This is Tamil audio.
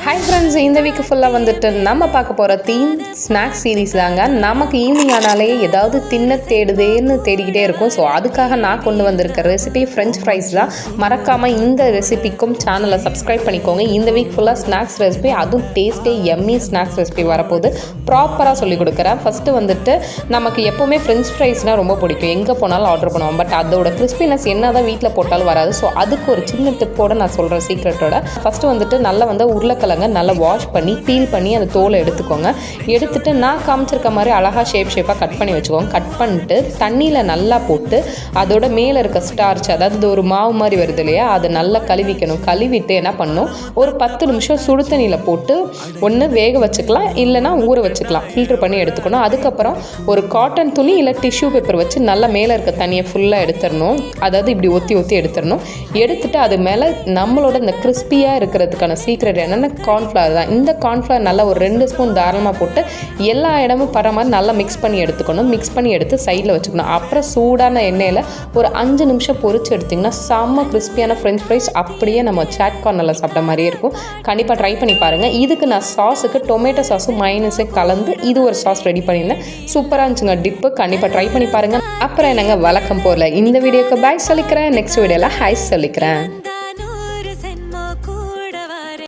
ஹாய் ஃப்ரெண்ட்ஸ், இந்த வீக்கு ஃபுல்லாக வந்துட்டு நம்ம பார்க்க போகிற தீம் ஸ்நாக்ஸ் சீரீஸ் தாங்க. நமக்கு ஈவினிங் ஆனாலே ஏதாவது தின்ன தேடுதேன்னு தேடிக்கிட்டே இருக்கும். ஸோ அதுக்காக நான் கொண்டு வந்திருக்க ரெசிபி ஃப்ரெஞ்ச் ஃப்ரைஸ் தான். மறக்காமல் இந்த ரெசிபிக்கும் சேனலை சப்ஸ்கிரைப் பண்ணிக்கோங்க. இந்த வீக் ஃபுல்லாக ஸ்நாக்ஸ் ரெசிபி, அதுவும் டேஸ்ட்டே எம்மி ஸ்நாக்ஸ் ரெசிபி வரப்போகுது. ப்ராப்பராக சொல்லிக் கொடுக்குறேன். ஃபஸ்ட்டு வந்துட்டு நமக்கு எப்போவுமே ஃப்ரெஞ்ச் ஃப்ரைஸ்னால் ரொம்ப பிடிக்கும், எங்கே போனாலும் ஆர்டர் பண்ணுவோம். பட் அதோட கிறிஸ்பினஸ் என்ன தான் வீட்டில் போட்டாலும் வராது. ஸோ அதுக்கு ஒரு சின்ன டிப்போடு நான் சொல்கிறேன், சீக்ரெட்டோட. ஃபஸ்ட்டு வந்துட்டு நல்லா உருளைக்கிழங்கு நல்லா வாஷ் பண்ணி பீல் பண்ணி அந்த தோலை எடுத்துக்கோங்க. எடுத்துட்டு நான் காமிச்சிருக்க மாதிரி அழகாக ஷேப்பாக கட் பண்ணி வச்சுக்கோங்க. கட் பண்ணிட்டு தண்ணியில் நல்லா போட்டு அதோட மேலே இருக்க ஸ்டார்ச், அதாவது ஒரு மாவு மாதிரி வருது இல்லையா, அதை நல்லா கழுவிக்கணும். கழுவிட்டு என்ன பண்ணணும், ஒரு 10 நிமிஷம் சுடு தண்ணியில் போட்டு ஒன்று வேக வச்சுக்கலாம், இல்லைனா ஊற வச்சுக்கலாம். ஃபில்டர் பண்ணி எடுத்துக்கணும். அதுக்கப்புறம் ஒரு காட்டன் துணி இல்லை டிஷ்யூ பேப்பர் வச்சு நல்லா மேலே இருக்க தண்ணியை ஃபுல்லாக எடுத்துடணும். அதாவது இப்படி ஒத்தி எடுத்துடணும். எடுத்துட்டு அது மேலே நம்மளோட இந்த கிறிஸ்பியாக இருக்கிறதுக்கான சீக்ரெட் என்னென்னா கார்ன்ஃப்ளவர் தான். இந்த கார்ன்ஃப்ளவர் நல்லா ஒரு 2 ஸ்பூன் தாராளமாக போட்டு எல்லா இடமும் படுற மாதிரி நல்லா மிக்ஸ் பண்ணி எடுத்துக்கணும். மிக்ஸ் பண்ணி எடுத்து சைடில் வச்சுக்கணும். அப்புறம் சூடான எண்ணெயில் ஒரு 5 நிமிஷம் பொரிச்சு எடுத்திங்கன்னா செம்ம கிறிஸ்பியான ஃப்ரெஞ்ச் ஃப்ரைஸ் அப்படியே நம்ம சாட் கார்னரில் சாப்பிட்ட மாதிரியே இருக்கும். கண்டிப்பாக ட்ரை பண்ணி பாருங்கள். இதுக்கு நான் சாஸுக்கு டொமேட்டோ சாஸும் மைனஸும் கலந்து இது ஒரு சாஸ் ரெடி பண்ணியிருந்தேன். சூப்பராக இருந்துச்சுங்க டிப்பு. கண்டிப்பாக ட்ரை பண்ணி பாருங்கள். அப்புறம் என்னங்க, வழக்கம் போகல இந்த வீடியோக்கு பாய் சொல்லிக்கிறேன். நெக்ஸ்ட் வீடியோவில் ஹாய் சொல்லிக்கிறேன்.